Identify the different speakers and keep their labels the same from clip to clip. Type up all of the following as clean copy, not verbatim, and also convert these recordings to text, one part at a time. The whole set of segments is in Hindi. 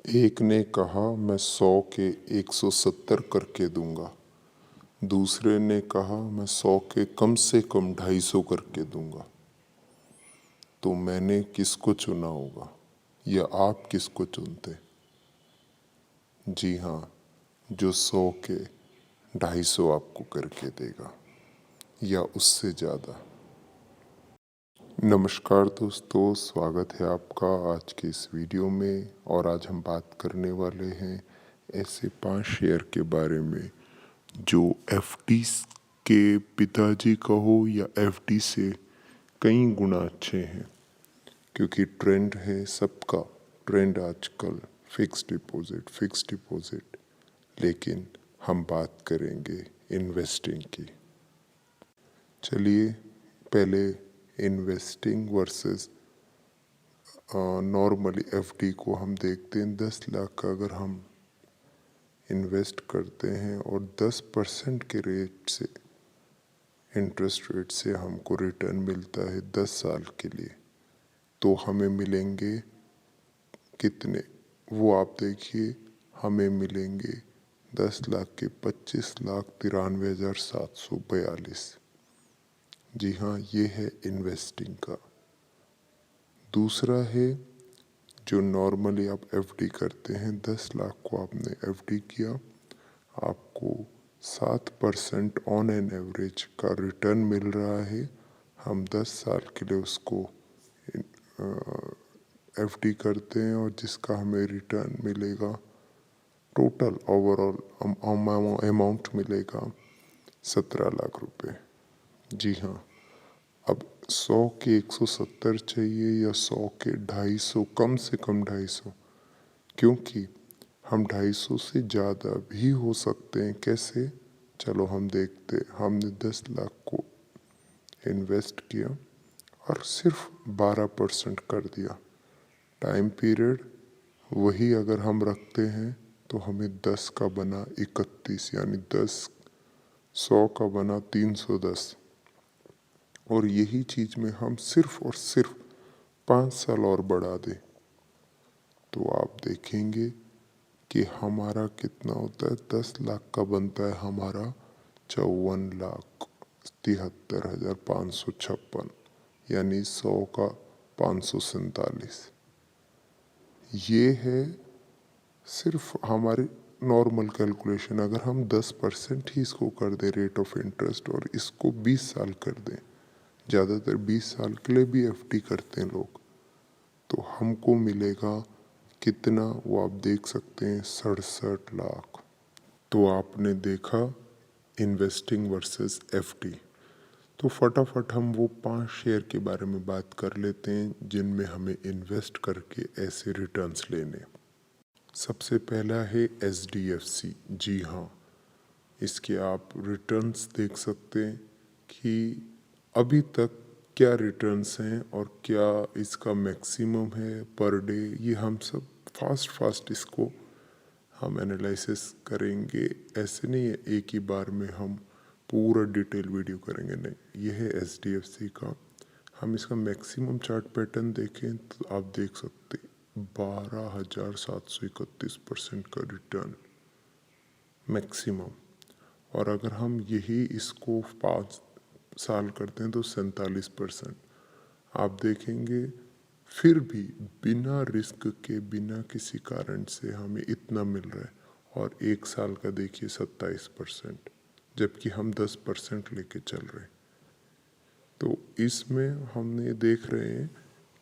Speaker 1: एक ने कहा मैं 100 के 170 करके दूंगा। दूसरे ने कहा मैं 100 के कम से कम 250 करके दूंगा। तो मैंने किसको चुना होगा या आप किसको चुनते? जी हाँ, जो 100 के 250 आपको करके देगा या उससे ज़्यादा। नमस्कार दोस्तों, स्वागत है आपका आज के इस वीडियो में। और आज हम बात करने वाले हैं ऐसे 5 शेयर के बारे में जो एफडी के पिताजी का हो या एफडी से कई गुना अच्छे हैं। क्योंकि ट्रेंड है सबका, ट्रेंड आजकल फिक्स डिपॉजिट, लेकिन हम बात करेंगे इन्वेस्टिंग की। चलिए पहले इन्वेस्टिंग वर्सेस नॉर्मली एफडी को हम देखते हैं। 10 लाख का अगर हम इन्वेस्ट करते हैं और 10% के रेट से, इंटरेस्ट रेट से हमको रिटर्न मिलता है 10 साल के लिए, तो हमें मिलेंगे कितने? वो आप देखिए, हमें मिलेंगे 10 लाख के 25,93,742। जी हाँ, ये है इन्वेस्टिंग का। दूसरा है जो नॉर्मली आप एफडी करते हैं। 10 लाख को आपने एफडी किया, आपको 7% ऑन एन एवरेज का रिटर्न मिल रहा है। हम 10 साल के लिए उसको एफडी करते हैं और जिसका हमें रिटर्न मिलेगा, टोटल ओवरऑल अमाउंट मिलेगा 17 लाख रुपए। जी हाँ, अब 100 के 170 चाहिए या 100 के 250, कम से कम 250, क्योंकि हम 250 से ज़्यादा भी हो सकते हैं। कैसे? चलो हम देखते। हमने 10 लाख को इन्वेस्ट किया और सिर्फ 12% कर दिया। टाइम पीरियड वही अगर हम रखते हैं तो हमें 10 का बना 31, यानी 100 का बना 310। और यही चीज़ में हम सिर्फ और सिर्फ 5 साल और बढ़ा दें तो आप देखेंगे कि हमारा कितना होता है। 10 लाख का बनता है हमारा 54,73,556, यानी 100 का 547। ये है सिर्फ हमारी नॉर्मल कैलकुलेशन। अगर हम 10% ही इसको कर दें रेट ऑफ इंटरेस्ट और इसको 20 साल कर दें, ज़्यादातर 20 साल के लिए भी एफडी करते हैं लोग, तो हमको मिलेगा कितना? वो आप देख सकते हैं, 67 लाख। तो आपने देखा इन्वेस्टिंग वर्सेस एफडी। तो फटाफट हम वो 5 शेयर के बारे में बात कर लेते हैं जिनमें हमें इन्वेस्ट करके ऐसे रिटर्न्स लेने। सबसे पहला है एचडीएफसी। जी हाँ, इसके आप रिटर्न्स देख सकते हैं कि अभी तक क्या रिटर्न्स हैं और क्या इसका मैक्सिमम है पर डे। ये हम सब फास्ट इसको हम एनालिसिस करेंगे। ऐसे नहीं है एक ही बार में हम पूरा डिटेल वीडियो करेंगे, नहीं। ये है एचडीएफसी का। हम इसका मैक्सिमम चार्ट पैटर्न देखें तो आप देख सकते 12,731% का रिटर्न मैक्सिमम। और अगर हम यही इसको 5 साल करते हैं तो 47%। आप देखेंगे फिर भी बिना रिस्क के, बिना किसी कारण से हमें इतना मिल रहा है। और 1 साल का देखिए 27%, जबकि हम 10% लेके चल रहे हैं। तो इसमें हमने देख रहे हैं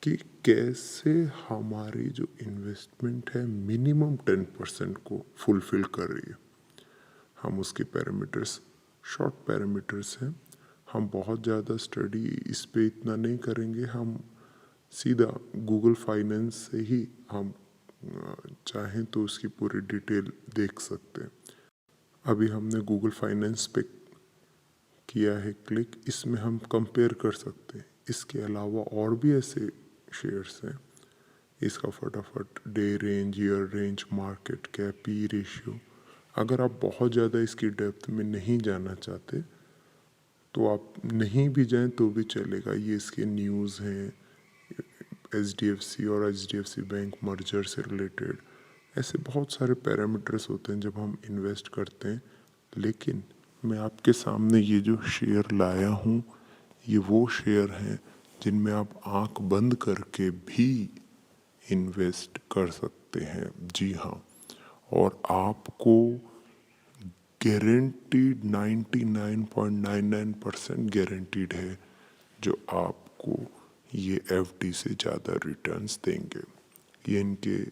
Speaker 1: कि कैसे हमारी जो इन्वेस्टमेंट है मिनिमम 10% को फुलफिल कर रही है। हम उसके पैरामीटर्स, शॉर्ट पैरामीटर्स हैं। हम बहुत ज़्यादा स्टडी इस पे इतना नहीं करेंगे। हम सीधा गूगल फाइनेंस से ही हम चाहें तो उसकी पूरी डिटेल देख सकते हैं। अभी हमने गूगल फाइनेंस पे किया है क्लिक। इसमें हम कंपेयर कर सकते हैं। इसके अलावा और भी ऐसे शेयर्स हैं। इसका फटाफट day range, year range, market cap, P ratio. अगर आप बहुत ज़्यादा इसकी डेप्थ में नहीं जाना चाहते तो आप नहीं भी जाएं तो भी चलेगा। ये इसके न्यूज़ हैं, एचडीएफसी और एचडीएफसी बैंक मर्जर से रिलेटेड, ऐसे बहुत सारे पैरामीटर्स होते हैं जब हम इन्वेस्ट करते हैं। लेकिन मैं आपके सामने ये जो शेयर लाया हूँ, ये वो शेयर हैं जिनमें आप आंख बंद करके भी इन्वेस्ट कर सकते हैं। जी हाँ, और आपको गारंटीड 99.99% गारंटीड है जो आपको ये एफडी से ज़्यादा रिटर्न्स देंगे। ये इनके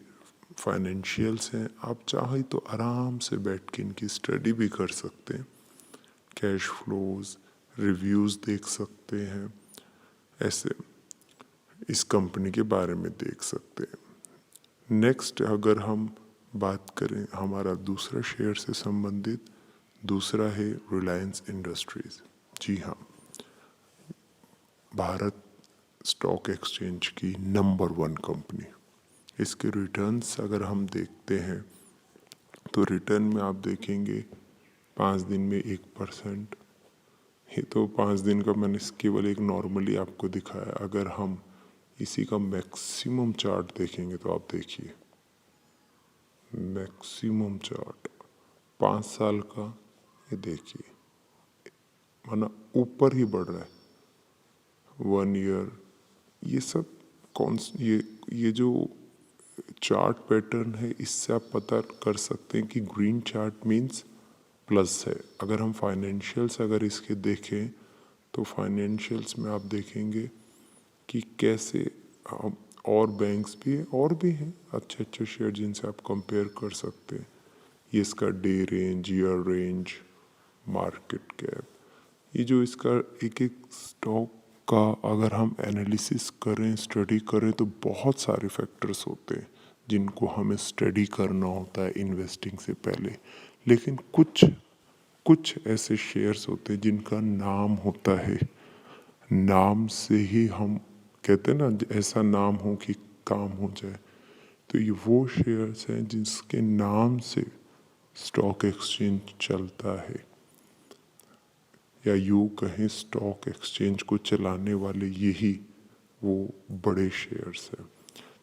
Speaker 1: फाइनेंशियल्स हैं। आप चाहे तो आराम से बैठ के इनकी स्टडी भी कर सकते हैं, कैश फ्लोज रिव्यूज़ देख सकते हैं, ऐसे इस कंपनी के बारे में देख सकते हैं। नेक्स्ट अगर हम बात करें हमारा दूसरा शेयर से संबंधित, दूसरा है रिलायंस इंडस्ट्रीज। जी हाँ, भारत स्टॉक एक्सचेंज की नंबर 1 कंपनी। इसके रिटर्न्स अगर हम देखते हैं तो रिटर्न में आप देखेंगे 5 दिन में 1%। ये तो 5 दिन का मैंने केवल एक नॉर्मली आपको दिखाया। अगर हम इसी का मैक्सिमम चार्ट देखेंगे तो आप देखिए, मैक्सिमम चार्ट 5 साल का, ये देखिए माना ऊपर ही बढ़ रहा है। 1 ईयर, ये सब कौन ये जो चार्ट पैटर्न है, इससे आप पता कर सकते हैं कि ग्रीन चार्ट मीन्स प्लस है। अगर हम फाइनेंशियल्स अगर इसके देखें तो फाइनेंशियल्स में आप देखेंगे कि कैसे और बैंक्स भी हैं और भी हैं अच्छे अच्छे शेयर जिनसे आप कंपेयर कर सकते हैं। ये इसका day range, year range, market cap, ये जो इसका एक एक स्टॉक का अगर हम एनालिसिस करें, स्टडी करें तो बहुत सारे फैक्टर्स होते हैं जिनको हमें स्टडी करना होता है इन्वेस्टिंग से पहले। लेकिन कुछ ऐसे शेयर्स होते हैं जिनका नाम होता है, नाम से ही हम कहते हैं ना, ऐसा नाम हो कि काम हो जाए। तो ये वो शेयर्स हैं जिसके नाम से स्टॉक एक्सचेंज चलता है, या यूँ कहें स्टॉक एक्सचेंज को चलाने वाले यही वो बड़े शेयर्स हैं।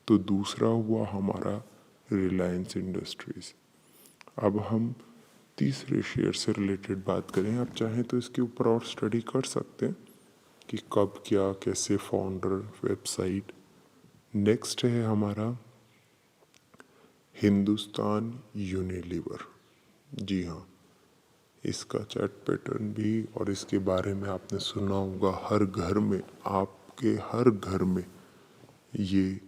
Speaker 1: तो दूसरा हुआ हमारा रिलायंस इंडस्ट्रीज। अब हम तीसरे शेयर से रिलेटेड बात करें। आप चाहें तो इसके ऊपर और स्टडी कर सकते हैं कि कब क्या कैसे, फाउंडर, वेबसाइट। नेक्स्ट है हमारा हिंदुस्तान यूनिलीवर। जी हाँ, इसका चार्ट पैटर्न भी और इसके बारे में आपने सुना होगा। हर घर में, आपके हर घर में ये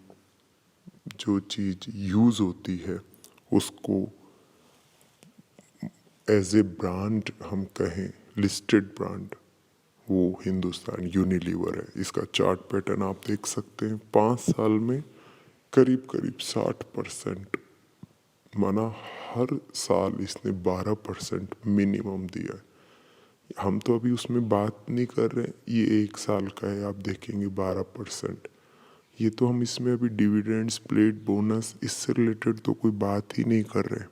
Speaker 1: जो चीज़ यूज़ होती है उसको एज ए ब्रांड हम कहें, लिस्टेड ब्रांड, वो हिंदुस्तान यूनिलीवर है। इसका चार्ट पैटर्न आप देख सकते हैं। 5 साल में करीब करीब 60%, माना हर साल इसने 12% मिनिमम दिया है। हम तो अभी उसमें बात नहीं कर रहे, ये 1 साल का है, आप देखेंगे 12%। ये तो हम इसमें अभी डिविडेंड्स, प्लेट, बोनस, इससे रिलेटेड तो कोई बात ही नहीं कर रहे।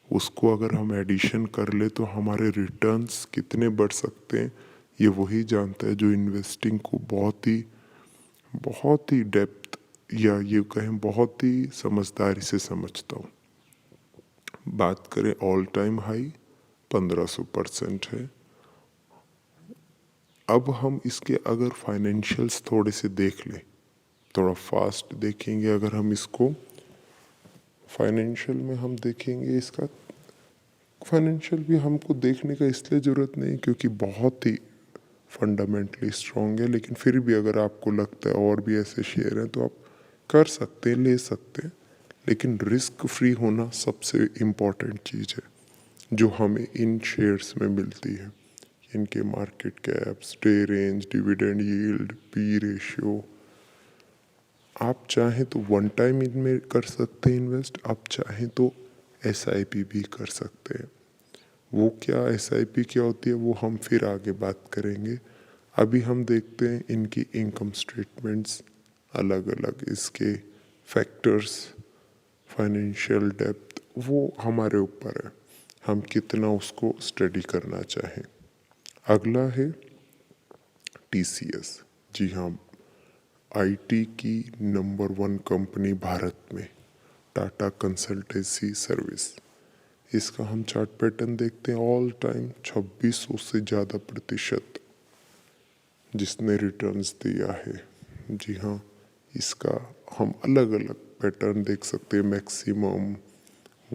Speaker 1: उसको अगर हम एडिशन कर ले तो हमारे रिटर्न्स कितने बढ़ सकते हैं, ये वही जानता है जो इन्वेस्टिंग को बहुत ही डेप्थ, या ये कहें बहुत ही समझदारी से समझता हूँ। बात करें ऑल टाइम हाई 1500% है। अब हम इसके अगर फाइनेंशियल्स थोड़े से देख लें, थोड़ा फास्ट देखेंगे। अगर हम इसको फाइनेंशियल में हम देखेंगे, इसका फाइनेंशियल भी हमको देखने का इसलिए ज़रूरत नहीं क्योंकि बहुत ही फंडामेंटली स्ट्रॉन्ग है। लेकिन फिर भी अगर आपको लगता है और भी ऐसे शेयर हैं तो आप कर सकते हैं, ले सकते हैं। लेकिन रिस्क फ्री होना सबसे इम्पॉर्टेंट चीज़ है जो हमें इन शेयर्स में मिलती है। इनके market caps, day range, dividend yield, P ratio. आप चाहें तो वन टाइम इनमें कर सकते हैं इन्वेस्ट, आप चाहें तो SIP भी कर सकते हैं। वो क्या SIP क्या होती है वो हम फिर आगे बात करेंगे। अभी हम देखते हैं इनकी इनकम स्टेटमेंट्स, अलग अलग इसके फैक्टर्स, फाइनेंशियल डेप्थ, वो हमारे ऊपर है हम कितना उसको स्टडी करना चाहें। अगला है TCS। जी हाँ, IT की नंबर 1 कंपनी भारत में, टाटा कंसल्टेंसी सर्विस। इसका हम चार्ट पैटर्न देखते हैं, ऑल टाइम 2600 से ज़्यादा प्रतिशत जिसने रिटर्न्स दिया है। जी हाँ, इसका हम अलग अलग पैटर्न देख सकते हैं, मैक्सिमम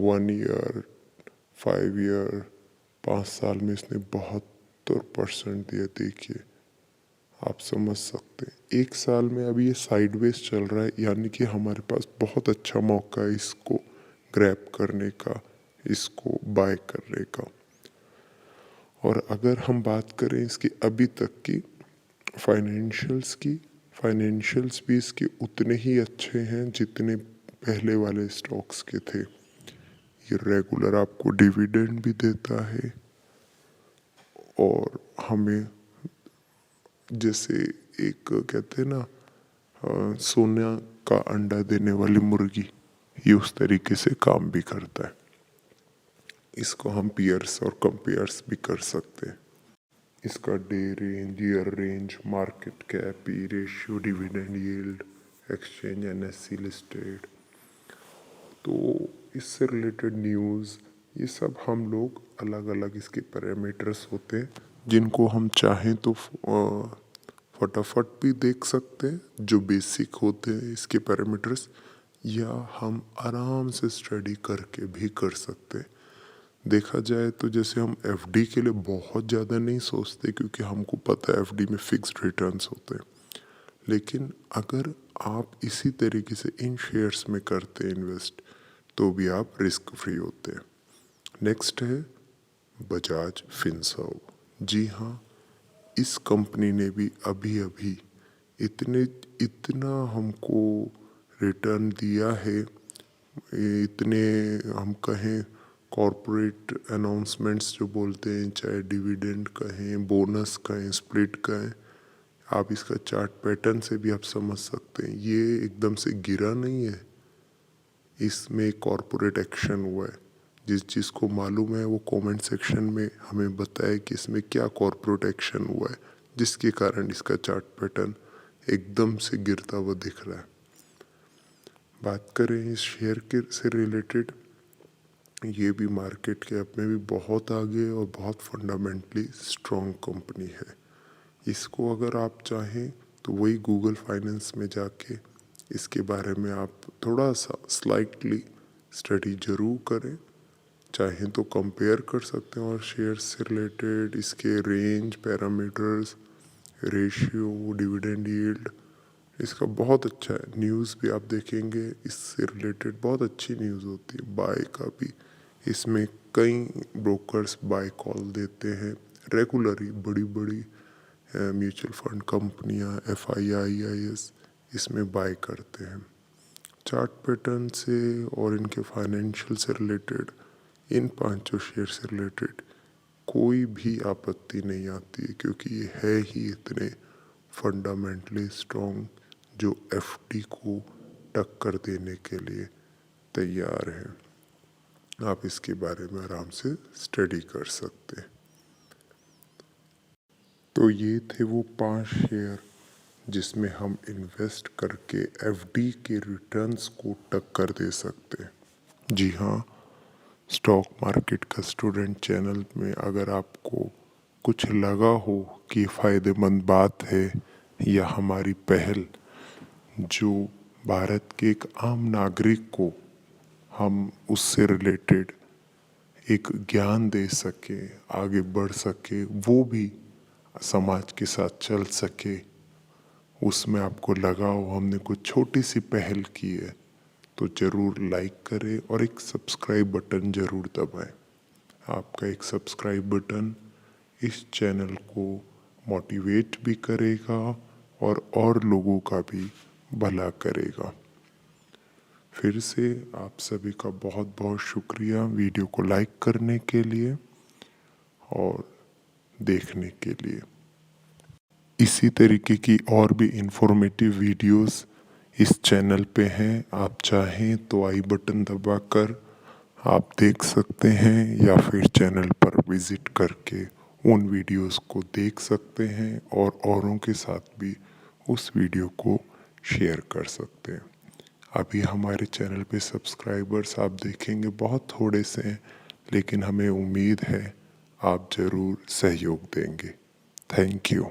Speaker 1: 1 ईयर, 5 ईयर, 5 साल में इसने 72% दिया। देखिए, आप समझ सकते हैं 1 साल में अभी ये साइडवेज चल रहा है, यानी कि हमारे पास बहुत अच्छा मौका है इसको ग्रैब करने का, इसको बाय करने का। और अगर हम बात करें इसकी अभी तक की फाइनेंशियल्स भी इसके उतने ही अच्छे हैं जितने पहले वाले स्टॉक्स के थे। ये रेगुलर आपको डिविडेंड भी देता है और हमें जैसे एक कहते हैं ना सोना का अंडा देने वाली मुर्गी, ये उस तरीके से काम भी करता है। इसको हम पीयर्स और कंपेयर्स भी कर सकते हैं। इसका day range, year range, market cap, P ratio, dividend yield, exchange NSC listed, तो इससे रिलेटेड न्यूज़, ये सब हम लोग अलग अलग इसके पैरामीटर्स होते हैं जिनको हम चाहें तो फटाफट भी देख सकते हैं, जो बेसिक होते हैं इसके पैरामीटर्स, या हम आराम से स्टडी करके भी कर सकते हैं। देखा जाए तो जैसे हम एफडी के लिए बहुत ज़्यादा नहीं सोचते क्योंकि हमको पता है एफडी में फिक्स्ड रिटर्न्स होते हैं, लेकिन अगर आप इसी तरीके से इन शेयर्स में करते हैं इन्वेस्ट, तो भी आप रिस्क फ्री होते हैं। नेक्स्ट है बजाज फिनसर्व। जी हाँ, इस कंपनी ने भी अभी अभी इतना हमको रिटर्न दिया है, इतने हम कहें कॉरपोरेट अनाउंसमेंट्स जो बोलते हैं, चाहे डिविडेंड कहें, बोनस कहें, स्प्लिट कहें, आप इसका चार्ट पैटर्न से भी आप समझ सकते हैं, ये एकदम से गिरा नहीं है, इसमें कॉरपोरेट एक्शन हुआ है। जिस चीज़ को मालूम है वो कमेंट सेक्शन में हमें बताए कि इसमें क्या कॉरपोरेट एक्शन हुआ है जिसके कारण इसका चार्ट पैटर्न एकदम से गिरता हुआ दिख रहा है। बात करें इस शेयर के से रिलेटेड, ये भी मार्केट कैप में भी बहुत आगे और बहुत फंडामेंटली स्ट्रॉन्ग कंपनी है। इसको अगर आप चाहें तो वही गूगल फाइनेंस में जाके इसके बारे में आप थोड़ा सा स्लाइटली स्टडी जरूर करें, चाहें तो कंपेयर कर सकते हैं और शेयर से रिलेटेड इसके range, parameters, ratio, dividend yield, इसका बहुत अच्छा है। न्यूज़ भी आप देखेंगे इससे रिलेटेड बहुत अच्छी न्यूज़ होती है। बाय का भी इसमें कई ब्रोकर्स बाय कॉल देते हैं रेगुलरली, बड़ी बड़ी म्यूचुअल फंड कंपनियां, FIIs इसमें बाय करते हैं। चार्ट पैटर्न से और इनके फाइनेंशियल से रिलेटेड, इन 5 शेयर से रिलेटेड कोई भी आपत्ति नहीं आती है क्योंकि ये है ही इतने फंडामेंटली स्ट्रॉन्ग जो एफडी को टक्कर देने के लिए तैयार है। आप इसके बारे में आराम से स्टडी कर सकते हैं। तो ये थे वो 5 शेयर जिसमें हम इन्वेस्ट करके एफडी के रिटर्न्स को टक्कर दे सकते हैं। जी हाँ, स्टॉक मार्केट का स्टूडेंट चैनल में अगर आपको कुछ लगा हो कि फ़ायदेमंद बात है या हमारी पहल जो भारत के एक आम नागरिक को हम उससे रिलेटेड एक ज्ञान दे सके, आगे बढ़ सके, वो भी समाज के साथ चल सके, उसमें आपको लगा हो हमने कुछ छोटी सी पहल की है, तो ज़रूर लाइक करें और एक सब्सक्राइब बटन ज़रूर दबाएं। आपका एक सब्सक्राइब बटन इस चैनल को मोटिवेट भी करेगा और लोगों का भी भला करेगा। फिर से आप सभी का बहुत बहुत शुक्रिया वीडियो को लाइक करने के लिए और देखने के लिए। इसी तरीके की और भी इंफॉर्मेटिव वीडियोस इस चैनल पे हैं, आप चाहें तो आई बटन दबाकर आप देख सकते हैं या फिर चैनल पर विज़िट करके उन वीडियोस को देख सकते हैं और औरों के साथ भी उस वीडियो को शेयर कर सकते हैं। अभी हमारे चैनल पे सब्सक्राइबर्स आप देखेंगे बहुत थोड़े से हैं, लेकिन हमें उम्मीद है आप ज़रूर सहयोग देंगे। Thank you.